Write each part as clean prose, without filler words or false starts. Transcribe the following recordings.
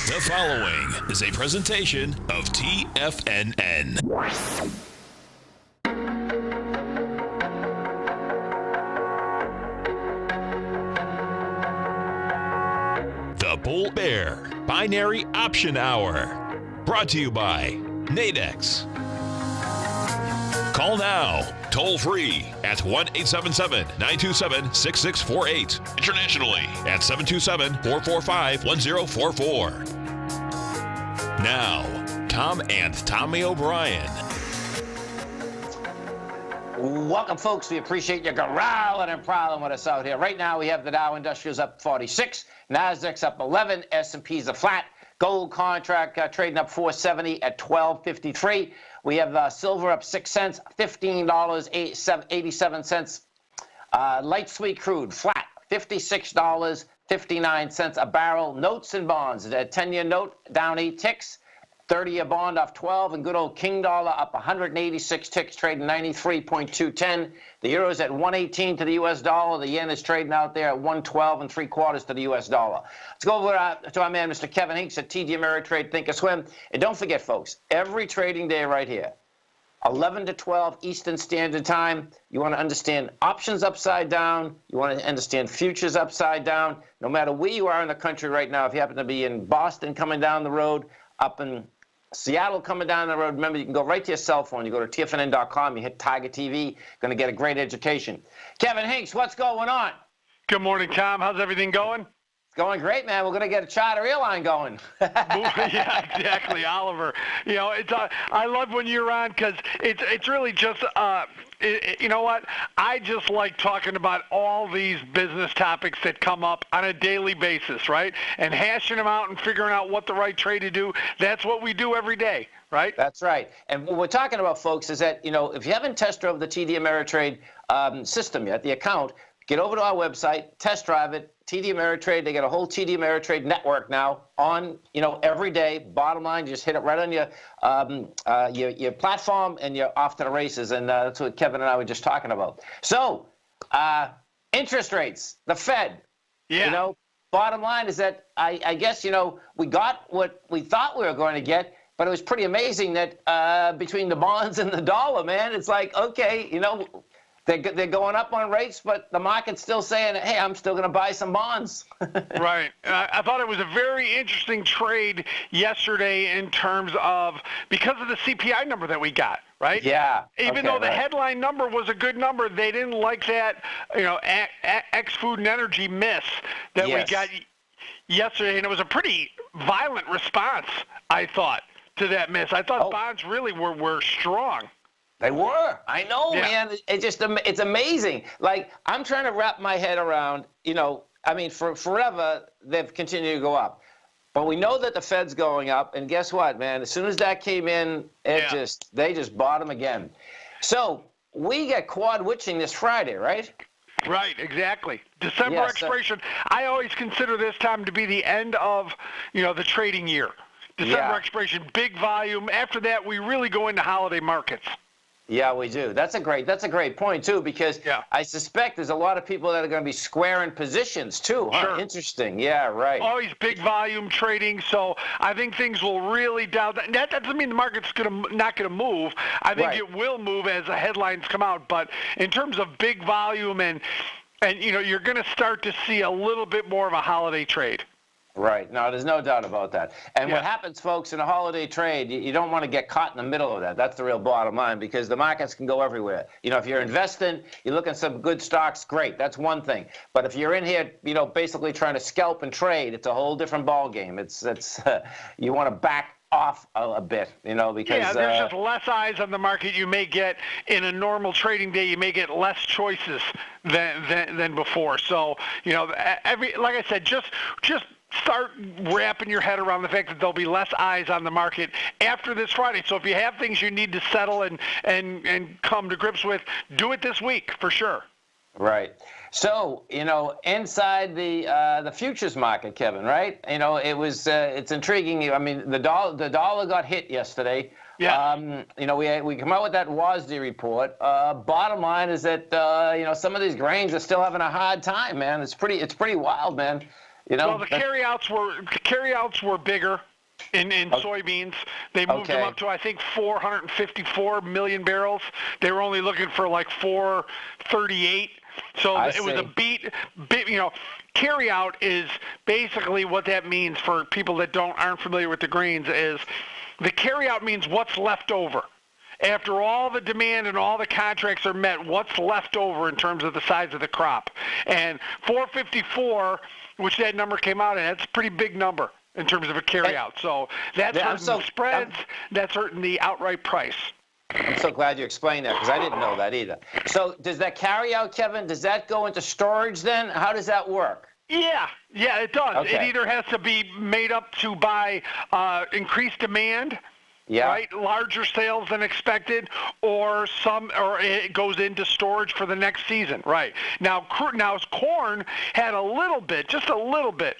The following is a presentation of TFNN. The Bull Bear Binary Option Hour. Brought to you by Nadex. Call now, toll free at 1-877-927-6648. Internationally at 727-445-1044. Now, Tom and Tommy O'Brien. Welcome, folks. We appreciate you growling and prowling with us out here. Right now, we have the Dow Industrials up 46, Nasdaq's up 11, S&P's a flat. Gold contract trading up 470 at 12.53. We have silver up 6 cents, $15.87. Light sweet crude flat, $56.59 a barrel. Notes and bonds, a 10-year note down 8 ticks. 30-year bond off 12, and good old King dollar up 186 ticks, trading 93.210. The euro is at 118 to the U.S. dollar. The yen is trading out there at 112 3/4 to the U.S. dollar. Let's go over to our man, Mr. Kevin Hinks at TD Ameritrade Thinkorswim. And don't forget, folks, every trading day right here, 11 to 12 Eastern Standard Time. You want to understand options upside down. You want to understand futures upside down. No matter where you are in the country right now, if you happen to be in Boston coming down the road, up in Seattle coming down the road, remember, you can go right to your cell phone. You go to TFNN.com, you hit Tiger TV, going to get a great education. Kevin Hinks, what's going on? Good morning, Tom. How's everything going? It's going great, man. We're going to get a charter airline going. Yeah, exactly, Oliver. You know, I love when you're on because it's really just you know what? I just like talking about all these business topics that come up on a daily basis, right? And hashing them out and figuring out what the right trade to do. That's what we do every day, right? That's right. And what we're talking about, folks, is that, you know, if you haven't test drove the TD Ameritrade system yet, the account, get over to our website, test drive it. TD Ameritrade, they got a whole TD Ameritrade network now on, you know, every day. Bottom line, you just hit it right on your platform, and you're off to the races. And that's what Kevin and I were just talking about. So, interest rates, the Fed. Yeah. You know, bottom line is that I guess, you know, we got what we thought we were going to get, but it was pretty amazing that between the bonds and the dollar, man, it's like, okay, you know, they're going up on rates, but the market's still saying, hey, I'm still going to buy some bonds. Right. I thought it was a very interesting trade yesterday in terms of, because of the CPI number that we got, right? Yeah. Even though the headline number was a good number, they didn't like that, you know, ex-food and energy miss that we got yesterday. And it was a pretty violent response, I thought, to that miss. I thought bonds really were strong. They were. I know, man. It's amazing. Like, I'm trying to wrap my head around, you know, I mean, for forever, they've continued to go up. But we know that the Fed's going up, and guess what, man? As soon as that came in, they just bought them again. So we get quad witching this Friday, right? Right, exactly. December expiration. I always consider this time to be the end of, you know, the trading year. December expiration, big volume. After that, we really go into holiday markets. Yeah, we do. That's a great point, too, because I suspect there's a lot of people that are going to be squaring positions, too. Huh? Sure. Interesting. Yeah, right. Always big volume trading, so I think things will really down. That doesn't mean the market's not going to move. I think it will move as the headlines come out. But in terms of big volume and you know, you're going to start to see a little bit more of a holiday trade. Right. No, there's no doubt about that. And what happens, folks, in a holiday trade, you don't want to get caught in the middle of that. That's the real bottom line, because the markets can go everywhere. You know, if you're investing, you look at some good stocks, great. That's one thing. But if you're in here, you know, basically trying to scalp and trade, it's a whole different ball game. It's you want to back off a bit, you know, because there's just less eyes on the market. You may get in a normal trading day, you may get less choices than before. So, you know, like I said, just start wrapping your head around the fact that there'll be less eyes on the market after this Friday. So if you have things you need to settle and come to grips with, do it this week for sure. Right. So, you know, inside the futures market, Kevin, right? You know, it's intriguing. I mean, the dollar got hit yesterday. Yeah. You know, we come out with that WASD report. Bottom line is that you know, some of these grains are still having a hard time, man. It's pretty wild, man. You know, well, the carryouts were bigger in soybeans. They moved them up to, I think, 454 million barrels. They were only looking for like 438. So it was a beat. You know, carryout is basically what that means for people that aren't familiar with the grains. Is the carryout means what's left over. After all the demand and all the contracts are met, what's left over in terms of the size of the crop? And 454, which that number came out in, that's a pretty big number in terms of a carryout. So that's hurting the spreads, that's hurting the outright price. I'm so glad you explained that because I didn't know that either. So does that carryout, Kevin, does that go into storage then? How does that work? Yeah, it does. Okay. It either has to be made up to by increased demand, right? Larger sales than expected, or it goes into storage for the next season, right? Now corn had just a little bit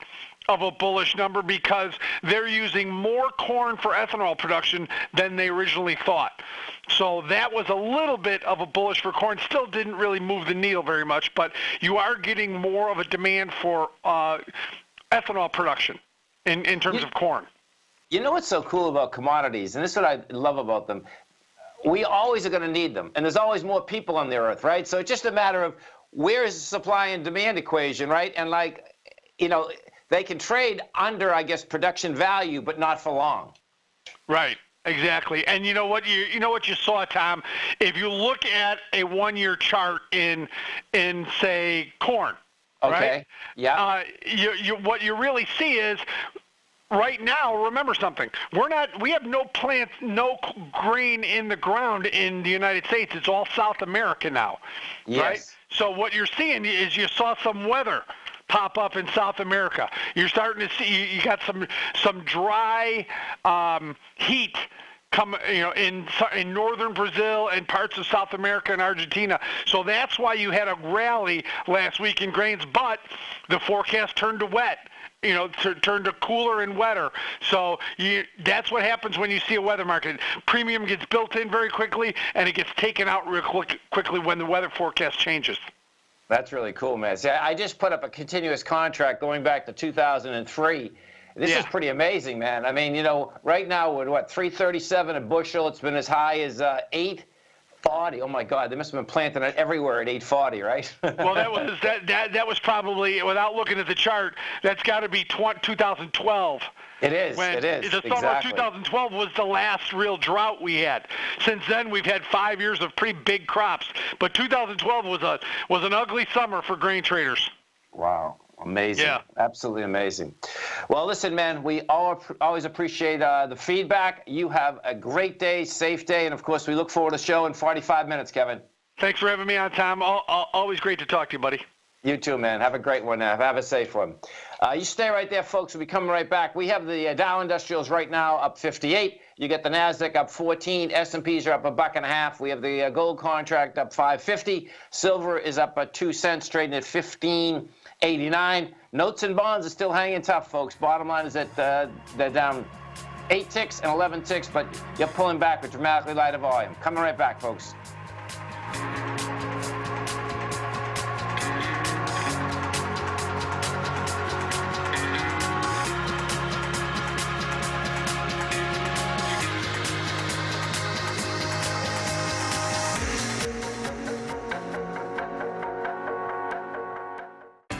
of a bullish number because they're using more corn for ethanol production than they originally thought. So that was a little bit of a bullish for corn. Still didn't really move the needle very much, but you are getting more of a demand for ethanol production in terms of corn. You know what's so cool about commodities, and this is what I love about them, we always are going to need them, and there's always more people on the earth, right? So it's just a matter of where is the supply and demand equation, right? And they can trade under, I guess, production value, but not for long. Right. Exactly. And you know what you saw, Tom, if you look at a 1-year chart in say corn, right? Yeah. What you really see is right now, remember something. We have no plants, no grain in the ground in the United States. It's all South America now. Yes. Right? So what you're seeing is you saw some weather pop up in South America. You're starting to see you got some dry heat come in northern Brazil and parts of South America and Argentina. So that's why you had a rally last week in grains, but the forecast turned to wet. Turned to cooler and wetter. So that's what happens when you see a weather market. Premium gets built in very quickly, and it gets taken out real quickly when the weather forecast changes. That's really cool, man. See, I just put up a continuous contract going back to 2003. This is pretty amazing, man. I mean, right now we're what, 337 a bushel. It's been as high as 840. Oh my God, they must have been planting it everywhere at 840, right? Well, that was probably, without looking at the chart, that's got to be 2012. It is. It is. The summer of 2012 was the last real drought we had. Since then, we've had 5 years of pretty big crops. But 2012 was an ugly summer for grain traders. Wow. Amazing. Yeah. Absolutely amazing. Well, listen, man, we always appreciate the feedback. You have a great day, safe day, and, of course, we look forward to the show in 45 minutes, Kevin. Thanks for having me on, Tom. Always great to talk to you, buddy. You too, man. Have a great one now. Have a safe one. You stay right there, folks. We'll be coming right back. We have the Dow Industrials right now up 58. You get the Nasdaq up 14. S&Ps are up $1.50. We have the gold contract up 5.50. Silver is up 2 cents, trading at 15.89. Notes and bonds are still hanging tough, folks. Bottom line is that they're down 8 ticks and 11 ticks, but you're pulling back with dramatically lighter volume. Coming right back, folks.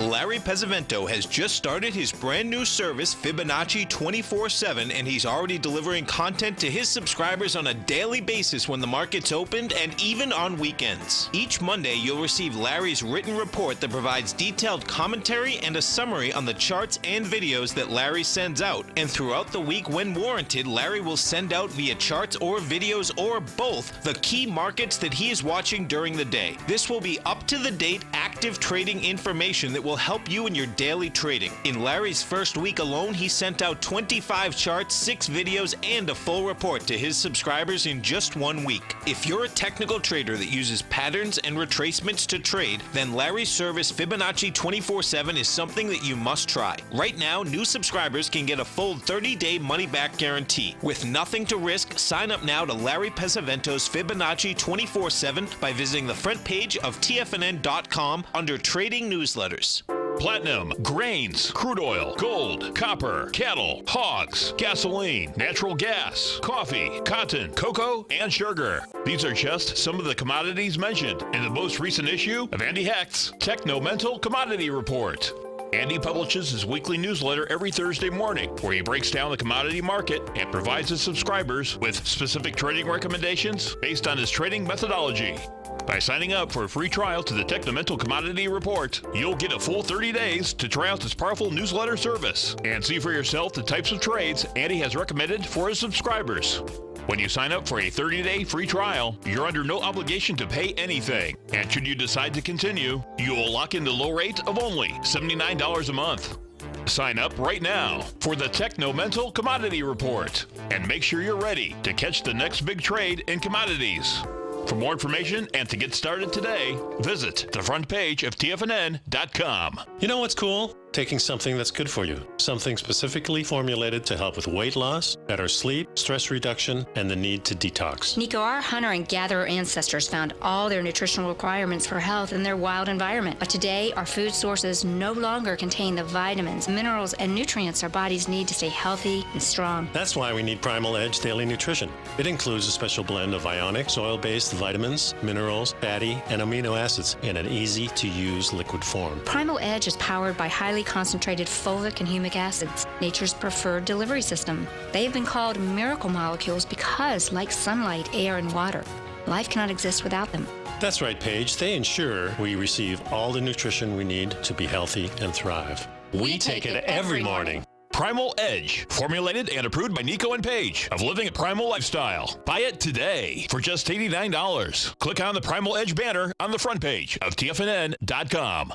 Larry Pesavento has just started his brand new service, Fibonacci 24/7, and he's already delivering content to his subscribers on a daily basis when the market's opened and even on weekends. Each Monday, you'll receive Larry's written report that provides detailed commentary and a summary on the charts and videos that Larry sends out. And throughout the week, when warranted, Larry will send out via charts or videos or both the key markets that he is watching during the day. This will be up-to-the-date, active trading information that will help you in your daily trading. In Larry's first week alone, he sent out 25 charts, 6 videos, and a full report to his subscribers in just 1 week. If you're a technical trader that uses patterns and retracements to trade, then Larry's service Fibonacci 24/7 is something that you must try. Right now, new subscribers can get a full 30-day money-back guarantee. With nothing to risk, sign up now to Larry Pesavento's Fibonacci 24/7 by visiting the front page of TFNN.com under Trading Newsletters. platinum, grains, crude oil, gold, copper, cattle, hogs, gasoline, natural gas, coffee, cotton, cocoa, and sugar. These are just some of the commodities mentioned in the most recent issue of Andy Hecht's Techno-Mental Commodity Report. Andy publishes his weekly newsletter every Thursday morning, where he breaks down the commodity market and provides his subscribers with specific trading recommendations based on his trading methodology. By signing up for a free trial to the Techno-Mental Commodity Report, you'll get a full 30 days to try out this powerful newsletter service and see for yourself the types of trades Andy has recommended for his subscribers. When you sign up for a 30-day free trial, you're under no obligation to pay anything. And should you decide to continue, you will lock in the low rate of only $79 a month. Sign up right now for the Techno-Mental Commodity Report and make sure you're ready to catch the next big trade in commodities. For more information and to get started today, visit the front page of TFNN.com. You know what's cool? Taking something that's good for you. Something specifically formulated to help with weight loss, better sleep, stress reduction, and the need to detox. Nico, our hunter and gatherer ancestors found all their nutritional requirements for health in their wild environment. But today, our food sources no longer contain the vitamins, minerals, and nutrients our bodies need to stay healthy and strong. That's why we need Primal Edge Daily Nutrition. It includes a special blend of ionics, oil-based vitamins, minerals, fatty, and amino acids in an easy-to-use liquid form. Primal Edge is powered by highly concentrated fulvic and humic acids, nature's preferred delivery system. They have been called miracle molecules because, like sunlight, air, and water, life cannot exist without them. That's right, Paige. They ensure we receive all the nutrition we need to be healthy and thrive. We take it every morning. Primal Edge, formulated and approved by Nico and Paige of Living a Primal Lifestyle. Buy it today for just $89. Click on the Primal Edge banner on the front page of TFNN.com.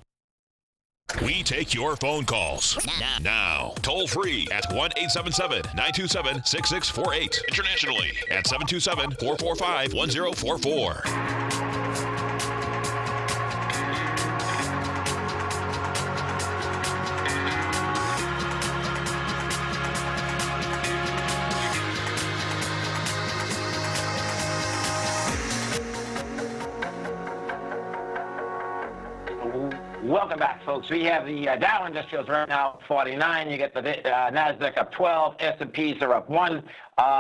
We take your phone calls now. Toll free at 1-877-927-6648. Internationally at 727-445-1044. Welcome back, folks. We have the Dow Industrials right now 49. You get the Nasdaq up 12. S&Ps are up 1.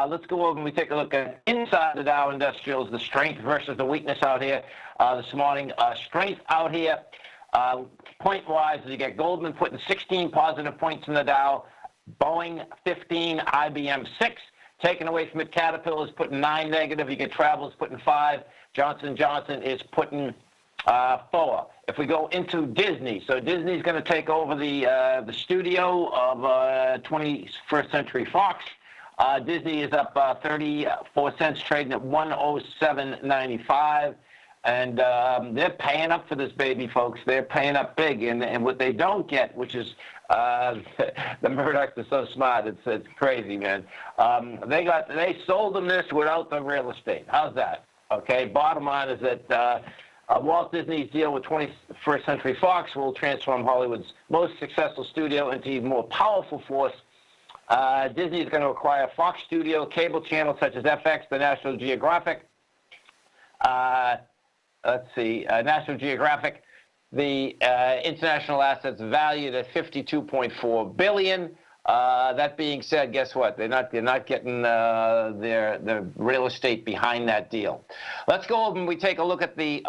Let's go over and we take a look at inside the Dow Industrials, the strength versus the weakness out here this morning. Strength out here, point-wise, you get Goldman putting 16 positive points in the Dow, Boeing 15, IBM 6. Taken away from it, Caterpillar is putting 9 negative. You get Travelers putting 5. Johnson & Johnson is putting 4. If we go into Disney, so Disney's going to take over the studio of 21st Century Fox. Disney is up 34 cents, trading at 107.95, and they're paying up for this baby, folks. They're paying up big, and what they don't get, which is the Murdochs are so smart, it's crazy, man. They sold them this without the real estate. How's that? Okay. Bottom line is that. Walt Disney's deal with 21st Century Fox will transform Hollywood's most successful studio into an even more powerful force. Disney is going to acquire Fox Studio, cable channels such as FX, the National Geographic. National Geographic. The international assets valued at $52.4 billion. That being said, guess what? They're not getting their real estate behind that deal. Let's go over and we take a look at the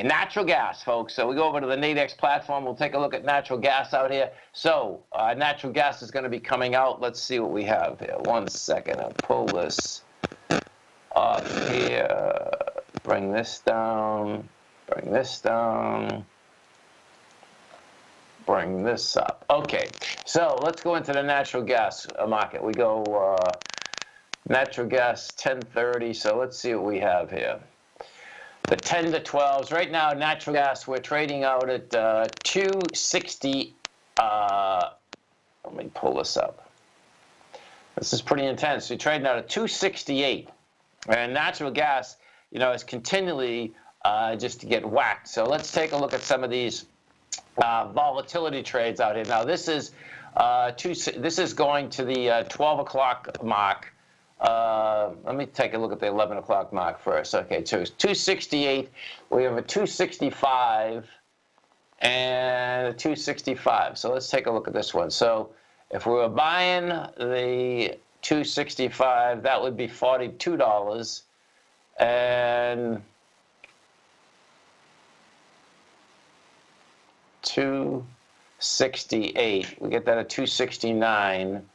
natural gas, folks. So we go over to the Nadex platform. We'll take a look at natural gas out here. So natural gas is going to be coming out. Let's see what we have here. 1 second. I'll pull this up here. Bring this down. Bring this down. Bring this up. Okay, so let's go into the natural gas market. We go natural gas 1030. So let's see what we have here. The 10 to 12s. Right now, natural gas, we're trading out at 260. Let me pull this up. This is pretty intense. We're trading out at 268. And natural gas, is continually just to get whacked. So let's take a look at some of these volatility trades out here. Now this is going to the 12 o'clock mark. Let me take a look at the 11 o'clock mark first. Okay, 268. We have a 265, and a 265. So let's take a look at this one. So if we were buying the 265, that would be $42. And 268. We get that at 269.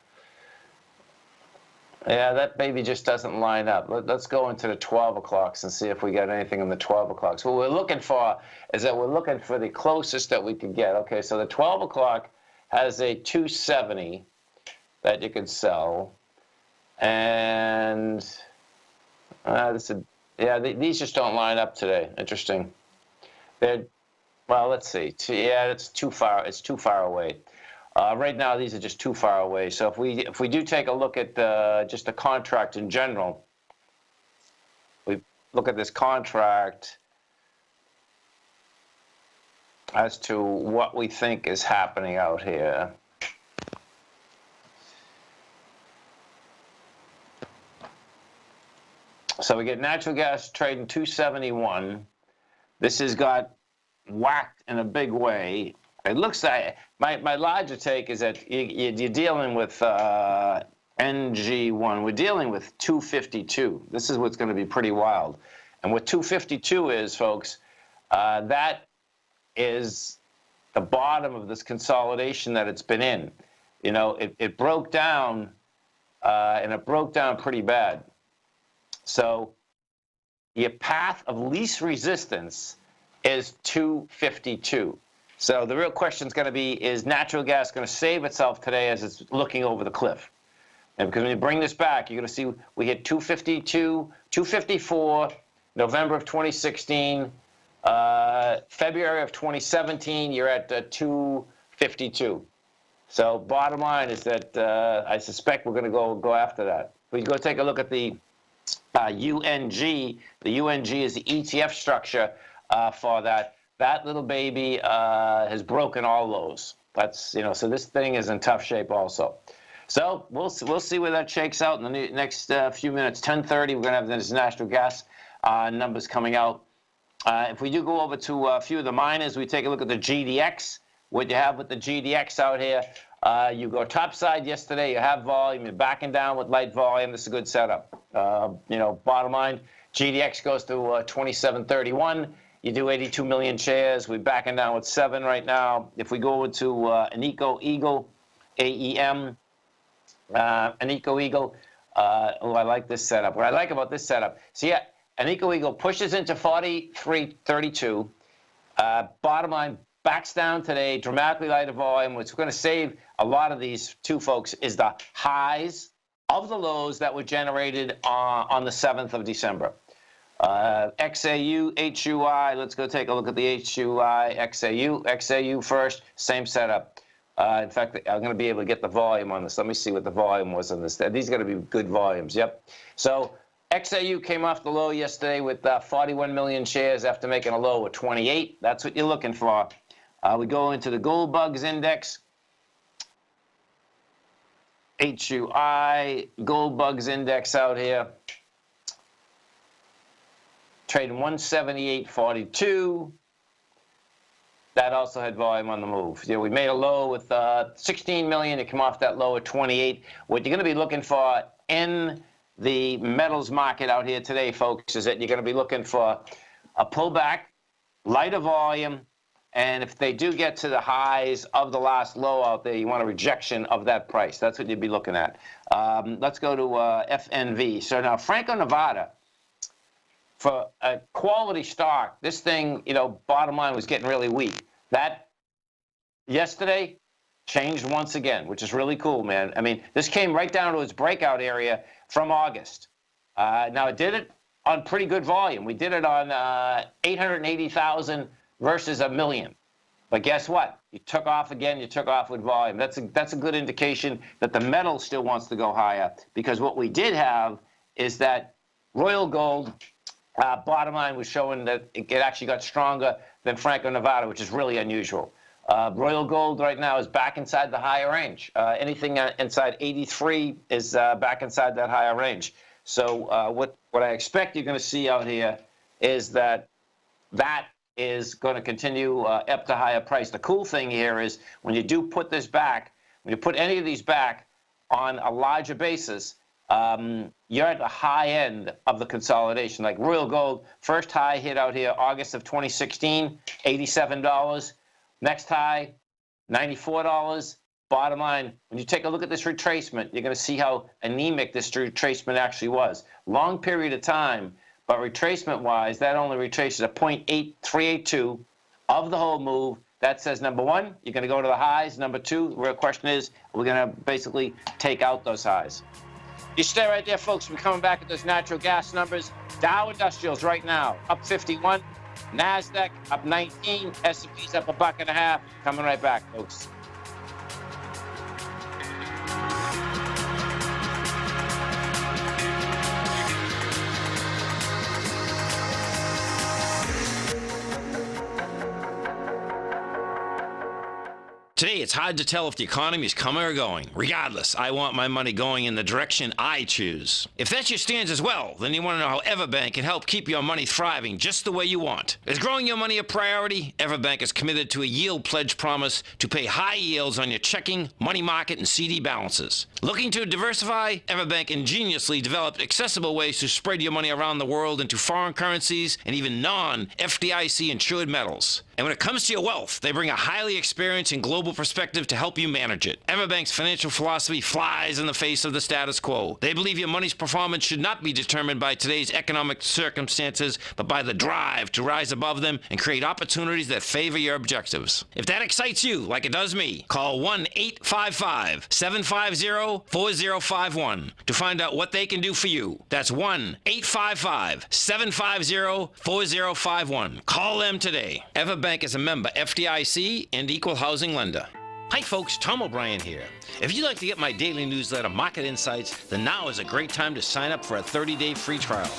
Yeah, that baby just doesn't line up. Let's go into the 12 o'clocks and see if we get anything in the 12 o'clocks. What we're looking for is that we're looking for the closest that we could get. Okay, so the 12 o'clock has a 270 that you could sell. And these just don't line up today. Interesting. Well, let's see. Yeah, it's too far. It's too far away. Right now, these are just too far away. So if we do take a look at just the contract in general, we look at this contract as to what we think is happening out here. So we get natural gas trading 271. This has got whacked in a big way. It looks like my larger take is that you're dealing with NG1. We're dealing with 252. This is what's going to be pretty wild. And what 252 is, folks, that is the bottom of this consolidation that it's been in. You know, it broke down, and it broke down pretty bad. So your path of least resistance is 252. So the real question is going to be, is natural gas going to save itself today as it's looking over the cliff? And because when you bring this back, you're going to see we hit 252, 254, November of 2016, February of 2017, you're at 252. So bottom line is that I suspect we're going to go after that. We go take a look at the UNG. The UNG is the ETF structure for that. That little baby has broken all those. That's, you know, so this thing is in tough shape also. So we'll see where that shakes out in the next few minutes. 10:30, we're going to have this natural gas numbers coming out. If we do go over to a few of the miners, we take a look at the GDX. What you have with the GDX out here, you go topside yesterday, you have volume, you're backing down with light volume. This is a good setup. You know, bottom line, GDX goes to 2731. You do 82 million shares. We're backing down with 7 right now. If we go to an Eagle, AEM, an Eagle, I like this setup. What I like about this setup, see, yeah, an Eagle pushes into 43.32. Bottom line, backs down today, dramatically lighter volume. What's going to save a lot of these two folks is the highs of the lows that were generated on the 7th of December. XAU, HUI, let's go take a look at the HUI, XAU first, same setup. In fact, I'm going to be able to get the volume on this. Let me see what the volume was on this. These are going to be good volumes, yep. So XAU came off the low yesterday with 41 million shares after making a low of 28. That's what you're looking for. We go into the Gold Bugs Index. HUI, Gold Bugs Index out here. Trading 178.42. That also had volume on the move. You know, we made a low with 16 million. It came off that low at 28. What you're going to be looking for in the metals market out here today, folks, is that you're going to be looking for a pullback, lighter volume, and if they do get to the highs of the last low out there, you want a rejection of that price. That's what you'd be looking at. Let's go to FNV. So now Franco-Nevada, for a quality stock, this thing, you know, bottom line was getting really weak. That yesterday changed once again, which is really cool, man. I mean, this came right down to its breakout area from August. Now, it did it on pretty good volume. We did it on 880,000 versus 1 million. But guess what? You took off again. You took off with volume. That's a good indication that the metal still wants to go higher, because what we did have is that Royal Gold, bottom line, was showing that it actually got stronger than Franco-Nevada, which is really unusual. Royal Gold right now is back inside the higher range. Anything inside 83 is back inside that higher range. So what I expect you're going to see out here is that is going to continue up to higher price. The cool thing here is when you do put this back, when you put any of these back on a larger basis, you're at the high end of the consolidation. Like Royal Gold, first high hit out here August of 2016, $87. Next high, $94. Bottom line, when you take a look at this retracement, you're going to see how anemic this retracement actually was. Long period of time, but retracement-wise, that only retraces a 0.8382 of the whole move. That says, number one, you're going to go to the highs. Number two, the real question is, we're going to basically take out those highs. You stay right there, folks. We're coming back at those natural gas numbers. Dow Industrials right now, up 51. NASDAQ up 19. S&P's up $1.50. Coming right back, folks. Today, it's hard to tell if the economy is coming or going. Regardless, I want my money going in the direction I choose. If that's your stance as well, then you want to know how Everbank can help keep your money thriving just the way you want. Is growing your money a priority? Everbank is committed to a yield pledge promise to pay high yields on your checking, money market, and CD balances. Looking to diversify? Everbank ingeniously developed accessible ways to spread your money around the world into foreign currencies and even non-FDIC insured metals. And when it comes to your wealth, they bring a highly experienced and global perspective to help you manage it. Everbank's financial philosophy flies in the face of the status quo. They believe your money's performance should not be determined by today's economic circumstances, but by the drive to rise above them and create opportunities that favor your objectives. If that excites you, like it does me, call 1-855-750-4051 to find out what they can do for you. That's 1-855-750-4051. Call them today. Everbank is a member FDIC and equal housing lender. Hi folks, Tom O'Brien here. If you'd like to get my daily newsletter, Market Insights, then now is a great time to sign up for a 30-day free trial.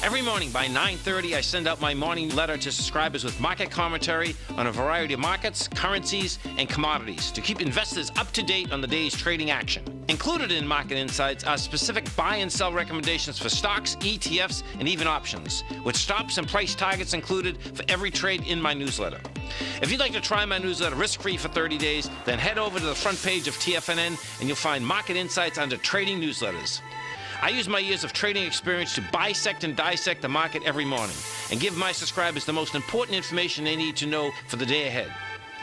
Every morning by 9:30, I send out my morning letter to subscribers with market commentary on a variety of markets, currencies, and commodities to keep investors up to date on the day's trading action. Included in Market Insights are specific buy and sell recommendations for stocks, ETFs, and even options, with stops and price targets included for every trade in my newsletter. If you'd like to try my newsletter risk-free for 30 days, then head over to the front page of TFNN and you'll find Market Insights under Trading Newsletters. I use my years of trading experience to bisect and dissect the market every morning and give my subscribers the most important information they need to know for the day ahead.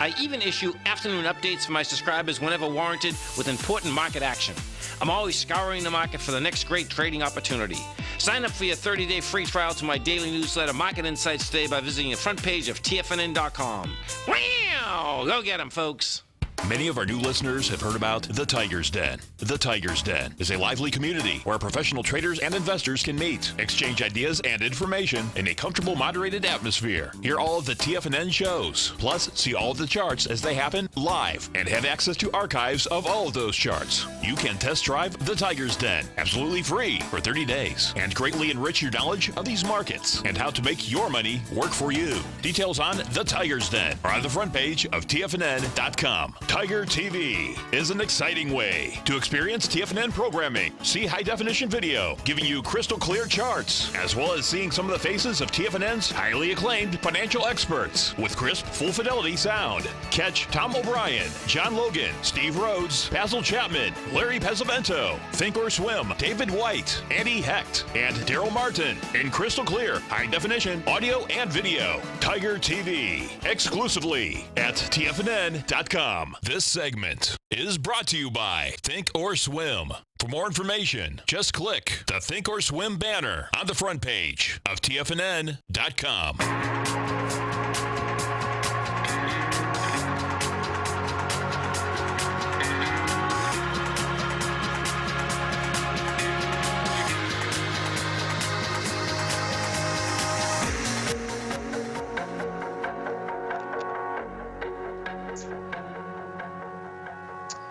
I even issue afternoon updates for my subscribers whenever warranted with important market action. I'm always scouring the market for the next great trading opportunity. Sign up for your 30-day free trial to my daily newsletter, Market Insights, today by visiting the front page of TFNN.com. Wow! Go get 'em, folks. Many of our new listeners have heard about The Tiger's Den. The Tiger's Den is a lively community where professional traders and investors can meet, exchange ideas and information in a comfortable, moderated atmosphere. Hear all of the TFNN shows, plus see all of the charts as they happen live and have access to archives of all of those charts. You can test drive The Tiger's Den absolutely free for 30 days and greatly enrich your knowledge of these markets and how to make your money work for you. Details on The Tiger's Den are on the front page of TFNN.com. Tiger TV is an exciting way to experience TFNN programming. See high-definition video, giving you crystal clear charts, as well as seeing some of the faces of TFNN's highly acclaimed financial experts with crisp, full-fidelity sound. Catch Tom O'Brien, John Logan, Steve Rhodes, Basil Chapman, Larry Pesavento, Think or Swim, David White, Andy Hecht, and Daryl Martin in crystal clear, high-definition audio and video. Tiger TV, exclusively at TFNN.com. This segment is brought to you by Think or Swim. For more information, just click the Think or Swim banner on the front page of TFNN.com.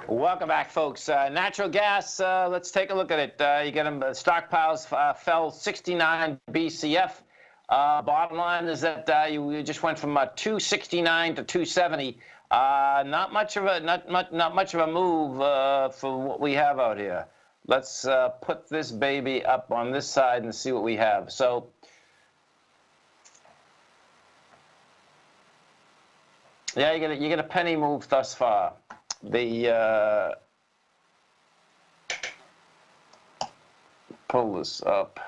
Welcome back, folks. Natural gas, let's take a look at it. You get them, stockpiles fell 69 BCF. Bottom line is that you just went from 269 to 270. Not much of a move for what we have out here. Let's put this baby up on this side and see what we have. So Yeah, you get a penny move thus far. The pull this up.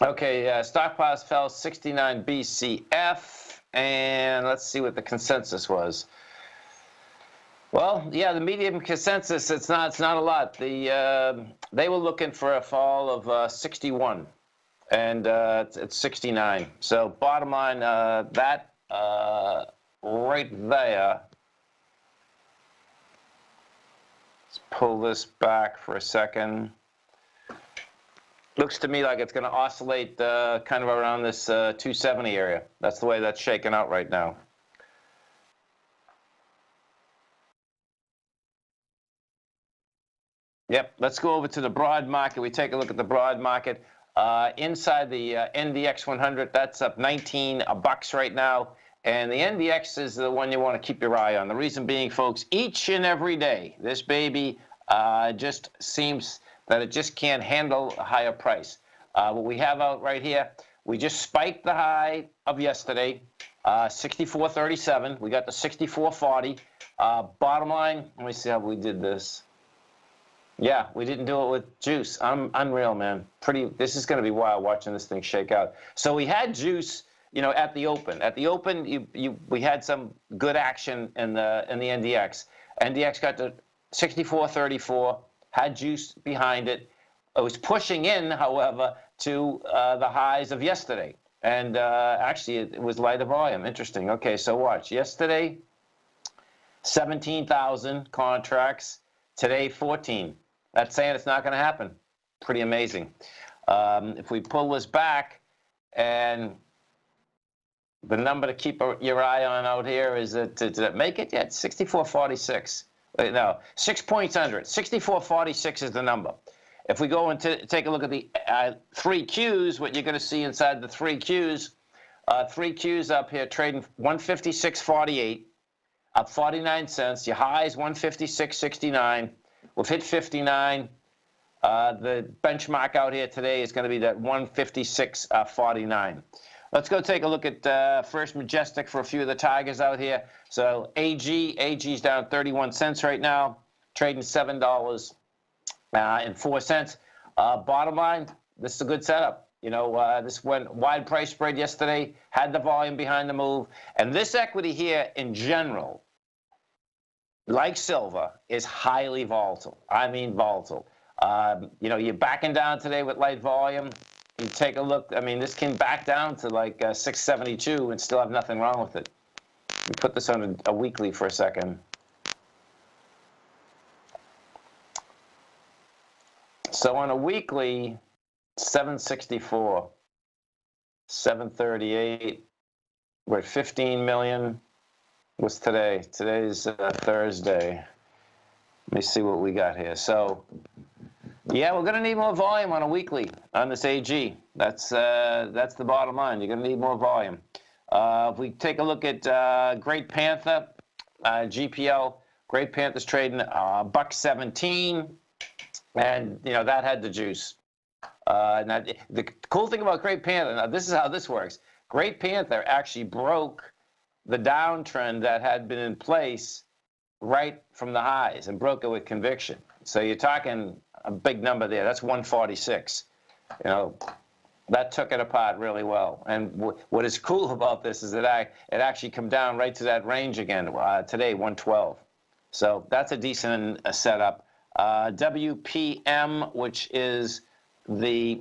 Okay, stockpiles fell 69 BCF, and let's see what the consensus was. Well, yeah, the medium consensus, it's not a lot. They were looking for a fall of 61, and it's 69. So bottom line, that right there. Let's pull this back for a second. Looks to me like it's going to oscillate kind of around this 270 area. That's the way that's shaking out right now. Yep, let's go over to the broad market. We take a look at the broad market. Inside the NDX 100, that's up 19 bucks right now. And the NDX is the one you want to keep your eye on. The reason being, folks, each and every day, this baby just seems that it just can't handle a higher price. What we have out right here, we just spiked the high of yesterday, 64.37. We got the 64.40. Bottom line, let me see how we did this. Yeah, we didn't do it with juice. Unreal, man. This is going to be wild watching this thing shake out. So we had juice, you know, at the open. At the open, we had some good action in the NDX. NDX got to 64.34, had juice behind it. It was pushing in, however, to the highs of yesterday. And actually, it was lighter volume. Interesting. Okay, so watch. Yesterday, 17,000 contracts. Today, 14. That's saying it's not going to happen. Pretty amazing. If we pull this back, and the number to keep your eye on out here is that, did it make it yet? 64.46. No, 6 points under it. 64.46 is the number. If we go and take a look at the 3 Qs, what you're going to see inside the 3 Qs, 3 Qs up here trading 156.48. Up 49 cents. Your high is 156.69. We've hit 59. The benchmark out here today is going to be that 156.49. Let's go take a look at First Majestic for a few of the tigers out here. So AG's down 31 cents right now, trading $7.04. Bottom line, this is a good setup. You know, this went wide price spread yesterday, had the volume behind the move. And this equity here in general, like silver, is highly volatile. I mean volatile. You know, you're backing down today with light volume. You take a look. I mean, this can back down to like 672 and still have nothing wrong with it. We put this on a weekly for a second. So on a weekly, 764, 738. We're at 15 million. What's today? Today's Thursday. Let me see what we got here. So, yeah, we're going to need more volume on a weekly on this AG. That's the bottom line. You're going to need more volume. If we take a look at Great Panther, GPL, Great Panther's trading $1.17, and you know that had the juice. Now, the cool thing about Great Panther, now this is how this works. Great Panther actually broke the downtrend that had been in place right from the highs and broke it with conviction. So you're talking a big number there. That's 146. You know, that took it apart really well. And what is cool about this is that it actually come down right to that range again today, 112. So that's a decent setup. WPM, which is the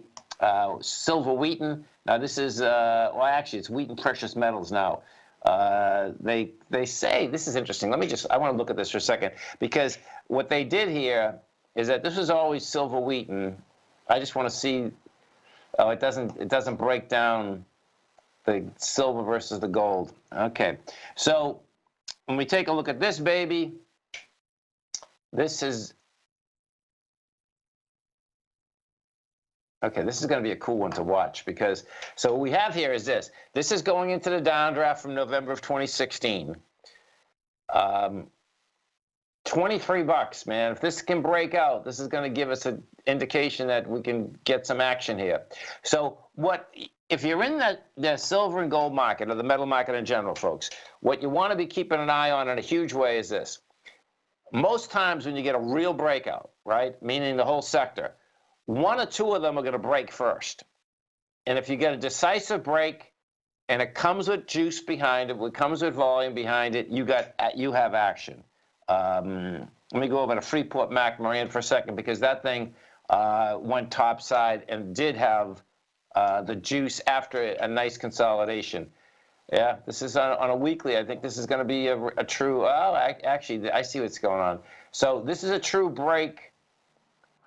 silver Wheaton. Now this is, well, actually it's Wheaton Precious Metals now. They say, this is interesting. I want to look at this for a second, because what they did here is that this was always silver Wheaton. I just want to see, oh, it doesn't break down the silver versus the gold. Okay, so when we take a look at this baby, this is, okay, this is going to be a cool one to watch, because, so what we have here is this. This is going into the downdraft from November of 2016. $23, man. If this can break out, this is going to give us an indication that we can get some action here. So if you're in the silver and gold market, or the metal market in general, folks, what you want to be keeping an eye on in a huge way is this. Most times when you get a real breakout, right, meaning the whole sector, one or two of them are going to break first. And if you get a decisive break and it comes with juice behind it, it comes with volume behind it, you have action. Let me go over to Freeport McMoran for a second, because that thing went topside and did have the juice after a nice consolidation. Yeah, this is on a weekly. I think this is going to be a true, actually, I see what's going on. So this is a true break,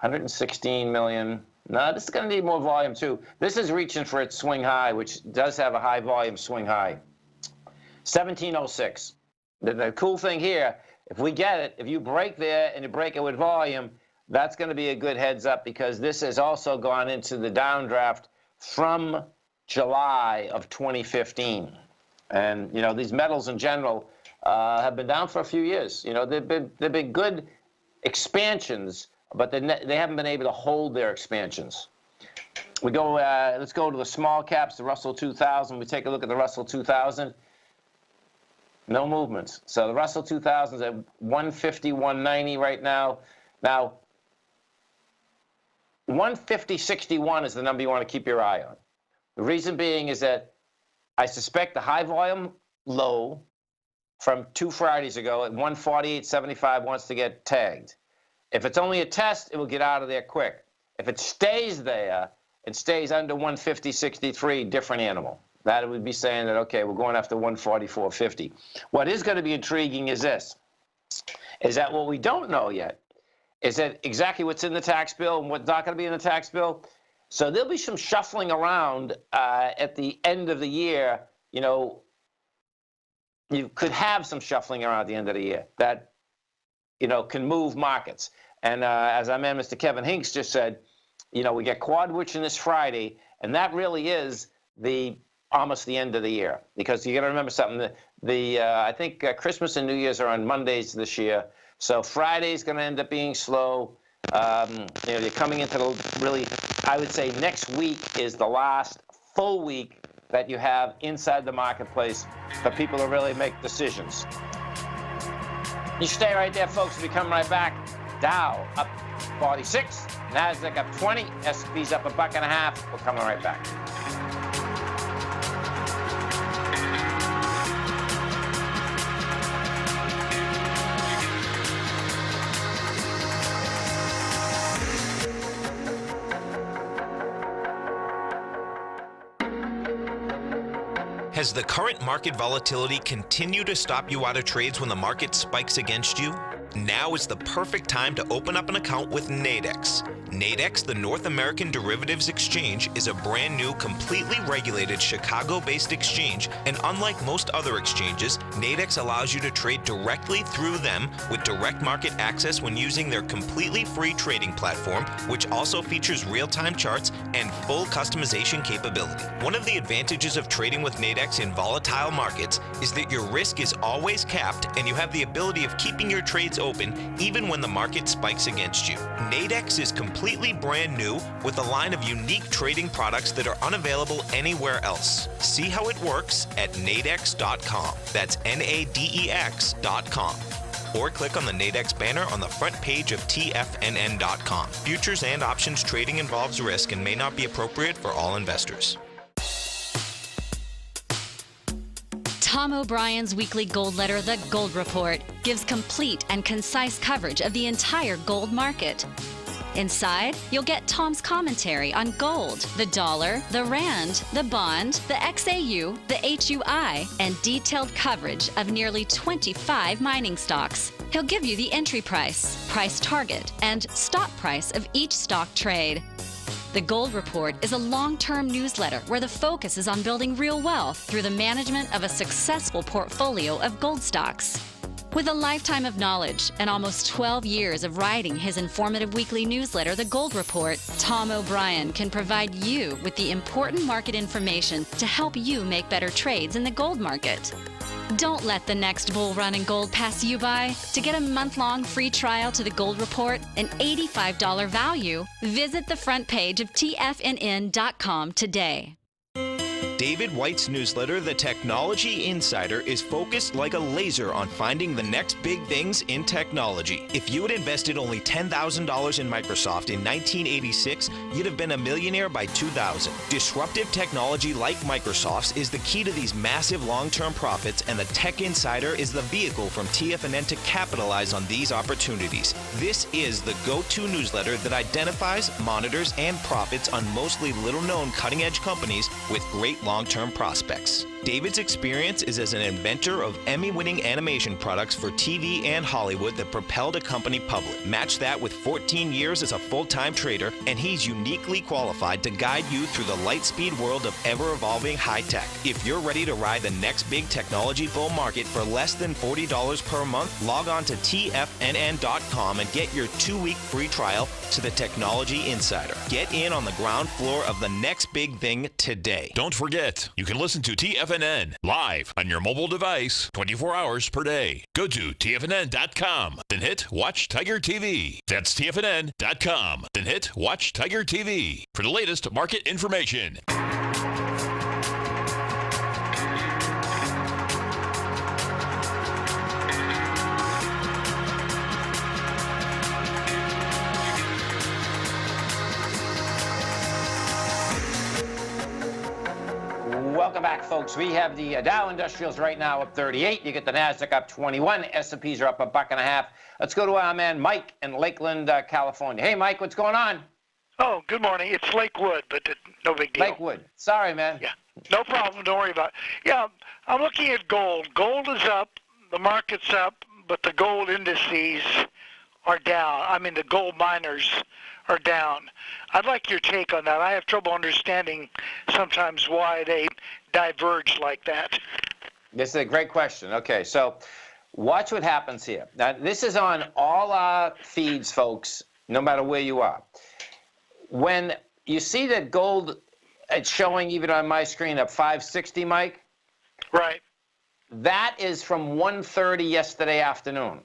116 million. No, this is going to need more volume too. This is reaching for its swing high, which does have a high volume swing high. 1706. The cool thing here, if we get it, if you break there and you break it with volume, that's going to be a good heads up, because this has also gone into the downdraft from July of 2015. And, you know, these metals in general have been down for a few years. You know, they've been good expansions, but they haven't been able to hold their expansions. We go, let's go to the small caps, the Russell 2000. We take a look at the Russell 2000. No movements. So the Russell 2000 is at 150, 190 right now. Now, 150.61 is the number you want to keep your eye on. The reason being is that I suspect the high volume low from 2 Fridays ago at 148.75 wants to get tagged. If it's only a test, it will get out of there quick. If it stays there, it stays under 150.63, different animal. That would be saying that, okay, we're going after 144.50. What is going to be intriguing is this, is that what we don't know yet is that exactly what's in the tax bill and what's not going to be in the tax bill. So there'll be some shuffling around at the end of the year. You know, you could have some shuffling around at the end of the year that, you know, can move markets. And as our man, Mr. Kevin Hinks, just said, you know, we get quad witching this Friday, and that really is almost the end of the year, because you got to remember something. I think Christmas and New Year's are on Mondays this year, so Friday's going to end up being slow. You know, you're coming into the really, I would say next week is the last full week that you have inside the marketplace for people to really make decisions. You stay right there, folks. We'll be coming right back. Dow up 46, Nasdaq up 20, S&P's up $1.50. We're coming right back. Has the current market volatility continued to stop you out of trades when the market spikes against you? Now is the perfect time to open up an account with Nadex. Nadex, the North American Derivatives Exchange, is a brand new, completely regulated Chicago-based exchange, and unlike most other exchanges, Nadex allows you to trade directly through them with direct market access when using their completely free trading platform, which also features real-time charts and full customization capability. One of the advantages of trading with Nadex in volatile markets is that your risk is always capped and you have the ability of keeping your trades open even when the market spikes against you. Nadex is completely brand new with a line of unique trading products that are unavailable anywhere else. See how it works at nadex.com. That's Nadex.com. Or click on the Nadex banner on the front page of TFNN.com. Futures and options trading involves risk and may not be appropriate for all investors. Tom O'Brien's weekly gold letter, The Gold Report, gives complete and concise coverage of the entire gold market. Inside, you'll get Tom's commentary on gold, the dollar, the rand, the bond, the XAU, the HUI, and detailed coverage of nearly 25 mining stocks. He'll give you the entry price, price target, and stop price of each stock trade. The Gold Report is a long-term newsletter where the focus is on building real wealth through the management of a successful portfolio of gold stocks. With a lifetime of knowledge and almost 12 years of writing his informative weekly newsletter, The Gold Report, Tom O'Brien can provide you with the important market information to help you make better trades in the gold market. Don't let the next bull run in gold pass you by. To get a month-long free trial to the Gold Report, an $85 value, visit the front page of TFNN.com today. David White's newsletter, The Technology Insider, is focused like a laser on finding the next big things in technology. If you had invested only $10,000 in Microsoft in 1986, you'd have been a millionaire by 2000. Disruptive technology like Microsoft's is the key to these massive long-term profits, and the Tech Insider is the vehicle from TFNN to capitalize on these opportunities. This is the go-to newsletter that identifies, monitors, and profits on mostly little-known cutting-edge companies with great long-term prospects. David's experience is as an inventor of Emmy-winning animation products for TV and Hollywood that propelled a company public. Match that with 14 years as a full-time trader, and he's uniquely qualified to guide you through the light-speed world of ever-evolving high-tech. If you're ready to ride the next big technology bull market for less than $40 per month, log on to TFNN.com and get your 2-week free trial to the Technology Insider. Get in on the ground floor of the next big thing today. Don't forget, you can listen to TFNN live on your mobile device 24 hours per day. Go to TFNN.com, then hit Watch Tiger TV. That's TFNN.com, then hit Watch Tiger TV for the latest market information. Welcome back, folks. We have the Dow Industrials right now up 38. You get the Nasdaq up 21. S&Ps are up $1.50. Let's go to our man Mike in Lakeland, California. Hey, Mike, what's going on? Oh, good morning. It's Lakewood, but no big deal. Lakewood. Sorry, man. Yeah, no problem. Don't worry about it. Yeah, I'm looking at gold. Gold is up. The market's up, but the gold indices are down. I mean, the gold miners are down. I'd like your take on that. I have trouble understanding sometimes why they diverge like that. This is a great question. Okay, so watch what happens here. Now, this is on all our feeds, folks, no matter where you are. When you see that gold, it's showing even on my screen up 560, Mike? Right. That is from 1:30 yesterday afternoon.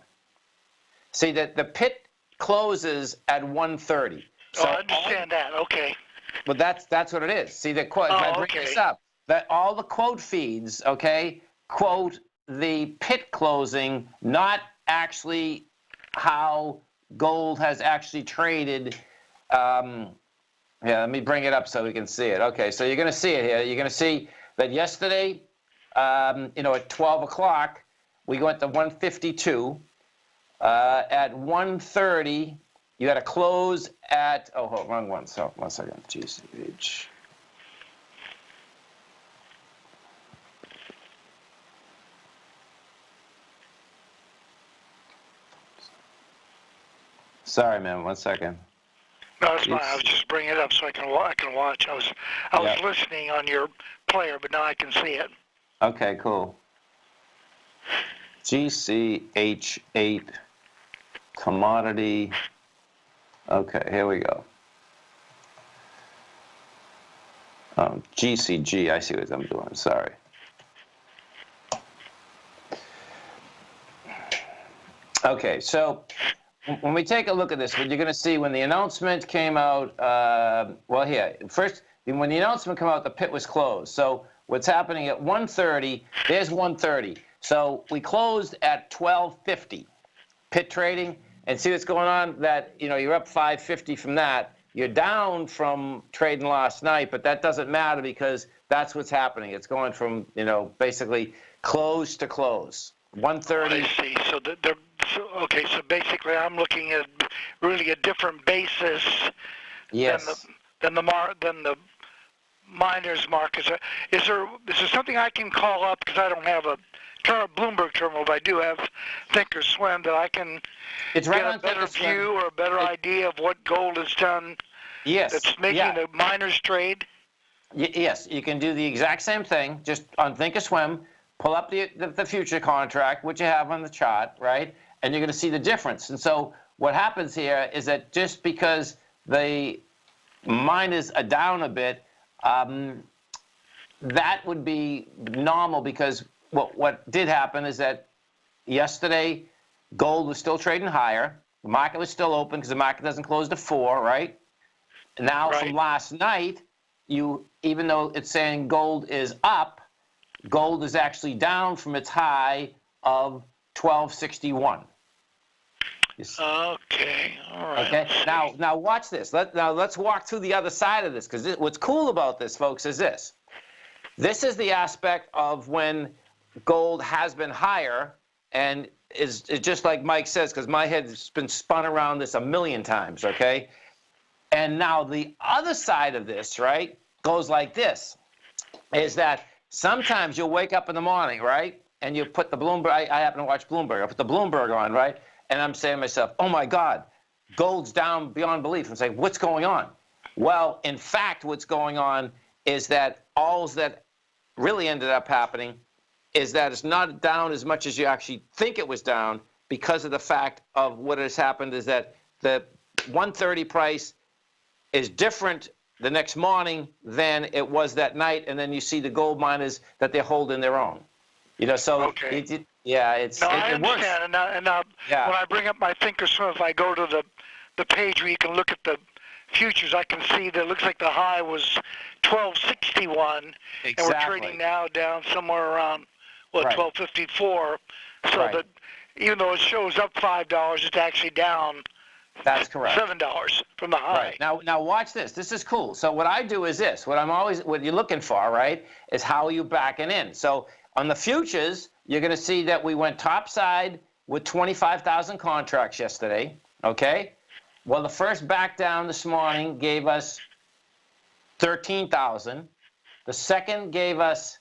See, that the pit closes at 1:30. So I understand that. Okay. But that's what it is. See, the quote. I bring this up. That all the quote feeds, okay, quote the pit closing, not actually how gold has actually traded. Yeah, let me bring it up so we can see it. Okay, so you're going to see it here. You're going to see that yesterday, at 12 o'clock, we went to 152. At 1:30, you had to close at, wrong one. So, 1 second, GCH. Sorry, man, 1 second. No, it's fine. I was just bringing it up so I can watch. I was listening on your player, but now I can see it. Okay, cool. GCH8 commodity. Okay, here we go. GCG, I see what I'm doing. Sorry. Okay, so when we take a look at this, what you're going to see when the announcement came out, first, when the announcement came out, the pit was closed. So what's happening at 1:30, there's 1:30. So we closed at 12:50, pit trading, and see what's going on, that, you're up 550 from that. You're down from trading last night, but that doesn't matter because that's what's happening. It's going from, basically close to close. 1:30. I see. So basically I'm looking at really a different basis Yes. than the miners markets. Is there something I can call up, because I don't have a Bloomberg terminal, but I do have Thinkorswim, that I can It's right get on a better Thinkorswim. view or a better idea of what gold has done? Yes. That's making the miners trade? Yes, you can do the exact same thing, just on Thinkorswim, pull up the future contract, which you have on the chart, right? And you're going to see the difference. And so what happens here is that just because the miners are down a bit, that would be normal, because what did happen is that yesterday gold was still trading higher. The market was still open because the market doesn't close to 4, right? Now from last night, even though it's saying gold is up, gold is actually down from its high of 1261. Okay, all right. Okay, now watch this. Let's walk through the other side of this, because what's cool about this, folks, is this. This is the aspect of when gold has been higher, and is just like Mike says, because my head's been spun around this a million times, okay? And now the other side of this, right, goes like this, is that sometimes you'll wake up in the morning, right, and you put the Bloomberg, I happen to watch Bloomberg, I put the Bloomberg on, right, and I'm saying to myself, oh my God, gold's down beyond belief. I'm saying, what's going on? Well, in fact, what's going on is that all that really ended up happening is that it's not down as much as you actually think it was down, because of the fact of what has happened is that the 130 price is different the next morning than it was that night, and then you see the gold miners that they're holding their own. You know, so Okay. it works. I understand. And now when I bring up my Thinkorswim, if I go to the page where you can look at the futures, I can see that it looks like the high was 1261, and we're trading now down somewhere around 1254. So that even though it shows up $5, it's actually down. That's correct. $7 from the high. Right. Now watch this. This is cool. So what I do is this. What you're looking for, right, is how are you backing in. So on the futures, you're going to see that we went topside with 25,000 contracts yesterday. Okay. Well, the first back down this morning gave us 13,000. The second gave us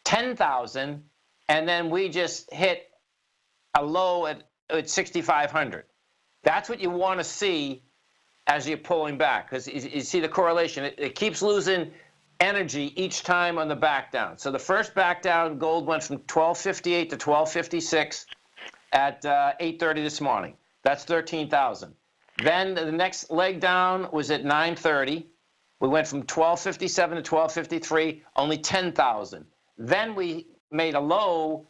10,000, and then we just hit a low at 6,500. That's what you want to see as you're pulling back, because you see the correlation. It keeps losing energy each time on the back down. So the first back down, gold went from 1258 to 1256 at 8:30 this morning. That's 13,000. Then the next leg down was at 9:30. We went from 1257 to 1253, only 10,000. Then we made a low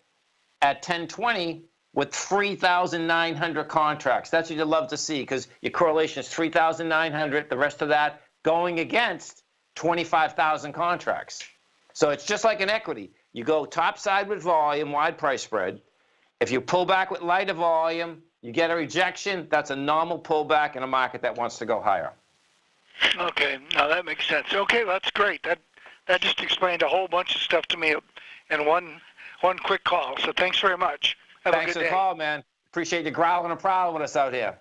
at 1020 with 3,900 contracts. That's what you love to see, because your correlation is 3,900, the rest of that going against 25,000 contracts. So it's just like an equity. You go topside with volume, wide price spread. If you pull back with lighter volume, you get a rejection. That's a normal pullback in a market that wants to go higher. Okay, now that makes sense. Okay, that's great. That just explained a whole bunch of stuff to me in one quick call. So thanks very much. Thanks for the call, man. Appreciate you growling and prowling with us out here.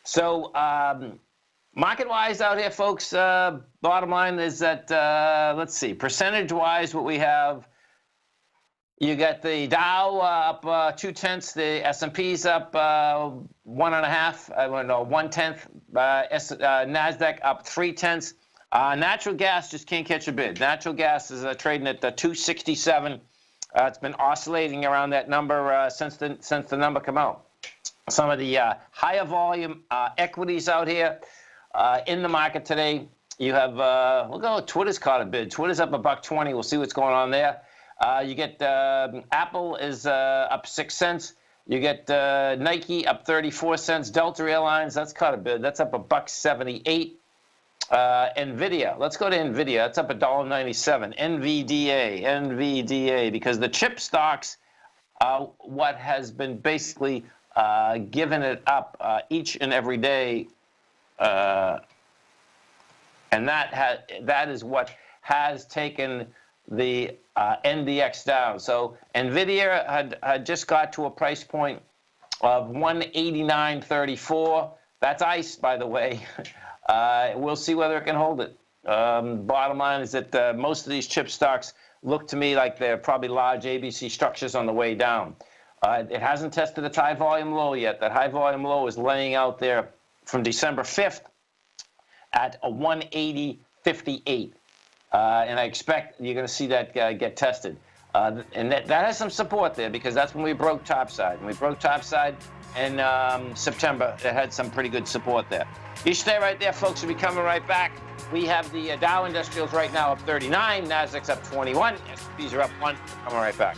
So market-wise out here, folks, bottom line is that, let's see, percentage-wise what we have, you got the Dow up 0.2, the S&P's up 1.5, 1/10, NASDAQ up 0.3. Natural gas just can't catch a bid. Natural gas is trading at 267. It's been oscillating around that number since the number came out. Some of the higher volume equities out here in the market today. You have we'll go. Twitter's caught a bid. Twitter's up $1.20. We'll see what's going on there. You get Apple is up 6 cents. You get Nike up 34 cents. Delta Airlines, that's caught a bid. That's up $1.78. NVIDIA, let's go to NVIDIA. That's up $1.97. NVDA, because the chip stocks, what has been basically giving it up each and every day, and that is what has taken the NDX down. So NVIDIA had just got to a price point of 189.34. That's ice, by the way. We'll see whether it can hold it. Bottom line is that most of these chip stocks look to me like they're probably large ABC structures on the way down. It hasn't tested its high volume low yet. That high volume low is laying out there from December 5th at a 180.58. And I expect you're going to see that get tested. And that has some support there because that's when we broke topside. When we broke topside in September, it had some pretty good support there. You stay right there, folks. We'll be coming right back. We have the Dow Industrials right now up 39, Nasdaq's up 21, S&Ps are up 1. Coming right back.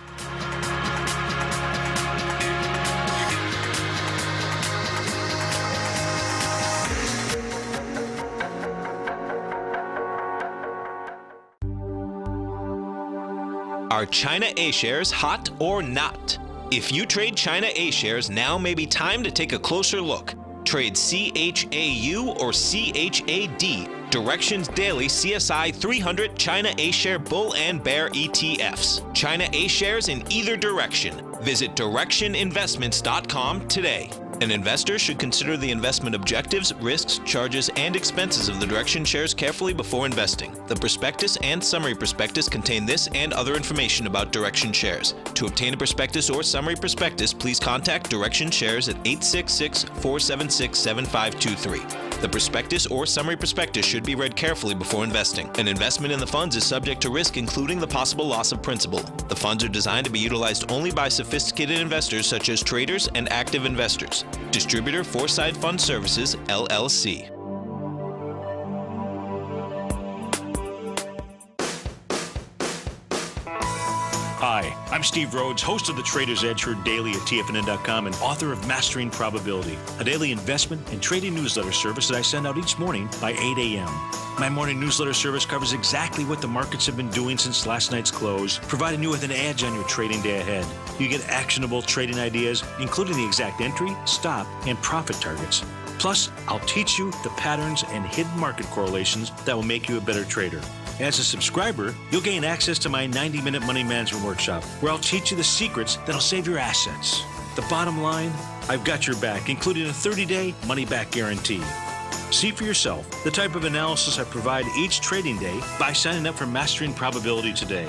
Are China A-shares hot or not? If you trade China A-shares, now may be time to take a closer look. Trade CHAU or CHAD, Directions Daily CSI 300 China A-share Bull and Bear ETFs. China A-shares in either direction. Visit directioninvestments.com today. An investor should consider the investment objectives, risks, charges, and expenses of the Direction shares carefully before investing. The prospectus and summary prospectus contain this and other information about Direction shares. To obtain a prospectus or summary prospectus, please contact Direction shares at 866-476-7523. The prospectus or summary prospectus should be read carefully before investing. An investment in the funds is subject to risk, including the possible loss of principal. The funds are designed to be utilized only by sophisticated investors such as traders and active investors. Distributor Foresight Fund Services, LLC. Hi, I'm Steve Rhodes, host of the Trader's Edge heard daily at TFNN.com and author of Mastering Probability, a daily investment and trading newsletter service that I send out each morning by 8 a.m. My morning newsletter service covers exactly what the markets have been doing since last night's close, providing you with an edge on your trading day ahead. You get actionable trading ideas, including the exact entry, stop, and profit targets. Plus, I'll teach you the patterns and hidden market correlations that will make you a better trader. As a subscriber, you'll gain access to my 90-minute money management workshop, where I'll teach you the secrets that'll save your assets. The bottom line, I've got your back, including a 30-day money-back guarantee. See for yourself the type of analysis I provide each trading day by signing up for Mastering Probability today.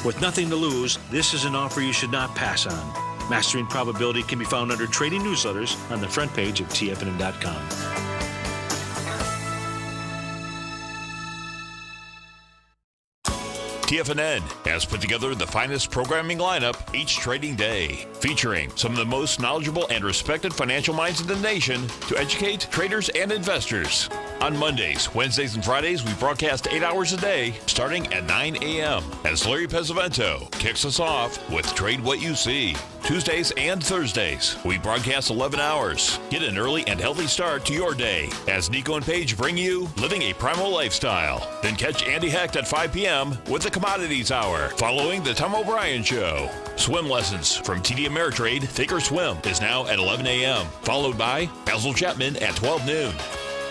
With nothing to lose, this is an offer you should not pass on. Mastering Probability can be found under Trading Newsletters on the front page of TFNN.com. TFNN has put together the finest programming lineup each trading day, featuring some of the most knowledgeable and respected financial minds in the nation to educate traders and investors. On Mondays, Wednesdays, and Fridays, we broadcast 8 hours a day, starting at 9 a.m. as Larry Pesavento kicks us off with Trade What You See. Tuesdays and Thursdays, we broadcast 11 hours. Get an early and healthy start to your day as Nico and Paige bring you Living a Primal Lifestyle. Then catch Andy Hecht at 5 p.m. with the Commodities Hour, following the Tom O'Brien Show. Swim lessons from TD Ameritrade Thinkorswim is now at 11 a.m., followed by Basil Chapman at 12 noon.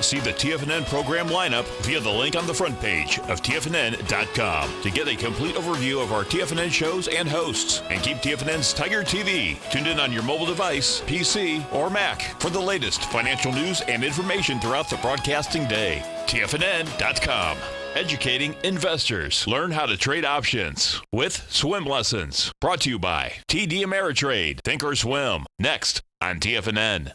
See the TFNN program lineup via the link on the front page of TFNN.com to get a complete overview of our TFNN shows and hosts. And keep TFNN's Tiger TV tuned in on your mobile device, PC, or Mac for the latest financial news and information throughout the broadcasting day. TFNN.com. Educating investors. Learn how to trade options with swim lessons. Brought to you by TD Ameritrade Thinkorswim. Next on TFNN.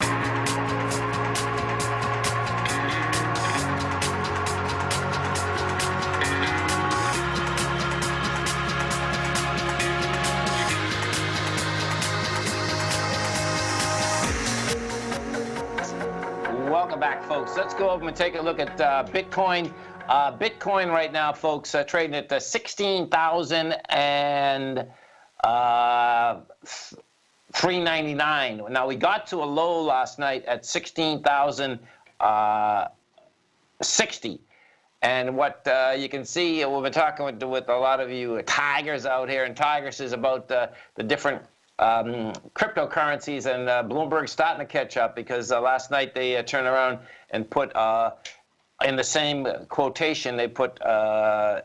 Welcome back, folks. Let's go over and take a look at Bitcoin. Bitcoin right now, folks, trading at 16,399. Now, we got to a low last night at 16,060. And what you can see, we've been talking with a lot of you tigers out here, and tigers is about the different cryptocurrencies, and Bloomberg's starting to catch up because last night they turned around and put in the same quotation, they put Ethereum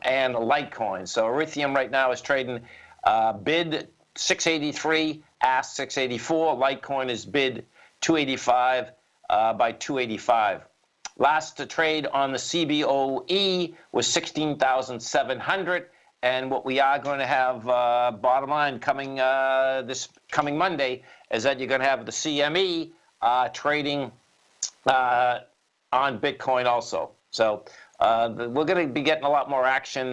and Litecoin. So Ethereum right now is trading bid 683, ask 684. Litecoin is bid 285 by 285. Last trade on the CBOE was 16,700. And what we are going to have, bottom line, coming this coming Monday, is that you're going to have the CME trading on Bitcoin also. So We're going to be getting a lot more action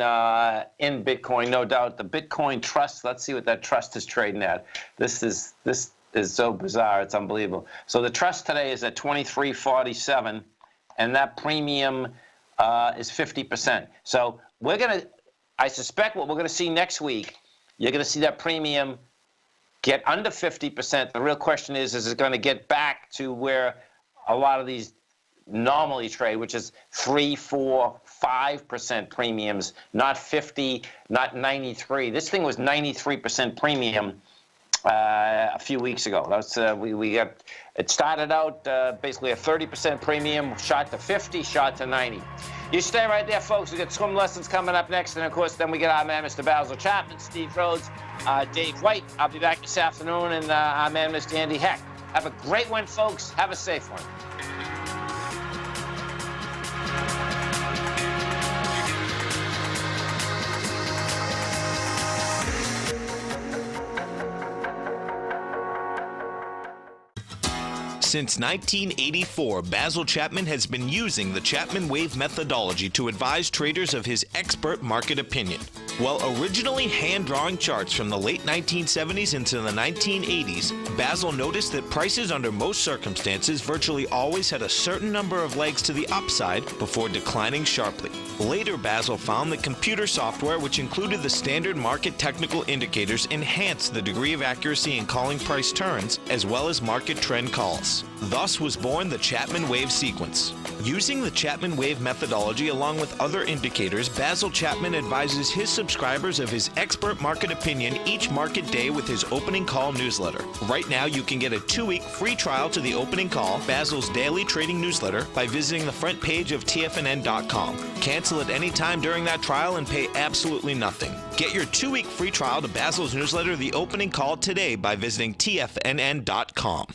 in Bitcoin, no doubt. The Bitcoin Trust, let's see what that trust is trading at. This is so bizarre, it's unbelievable. So the trust today is at 23.47, and that premium is 50%. So I suspect what we're going to see next week, you're going to see that premium get under 50%. The real question is it going to get back to where a lot of these normally trade, which is 3, 4, 5% premiums, not 50, not 93. This thing was 93% premium a few weeks ago. That's it started out basically a 30% premium, shot to 50, shot to 90. You stay right there, folks. We got swim lessons coming up next, and of course, then we get our man, Mr. Basil Chapman, Steve Rhodes, Dave White. I'll be back this afternoon, and our man, Mr. Andy Heck. Have a great one, folks. Have a safe one. Since 1984, Basil Chapman has been using the Chapman Wave methodology to advise traders of his expert market opinion. While originally hand-drawing charts from the late 1970s into the 1980s, Basil noticed that prices under most circumstances virtually always had a certain number of legs to the upside before declining sharply. Later, Basil found that computer software, which included the standard market technical indicators, enhanced the degree of accuracy in calling price turns, as well as market trend calls. Thus was born the Chapman Wave sequence. Using the Chapman Wave methodology along with other indicators, Basil Chapman advises his subscribers of his expert market opinion each market day with his opening call newsletter. Right now, you can get a 2-week free trial to the opening call, Basil's daily trading newsletter, by visiting the front page of TFNN.com. Cancel at any time during that trial and pay absolutely nothing. Get your 2-week free trial to Basil's newsletter, The Opening Call, today by visiting TFNN.com.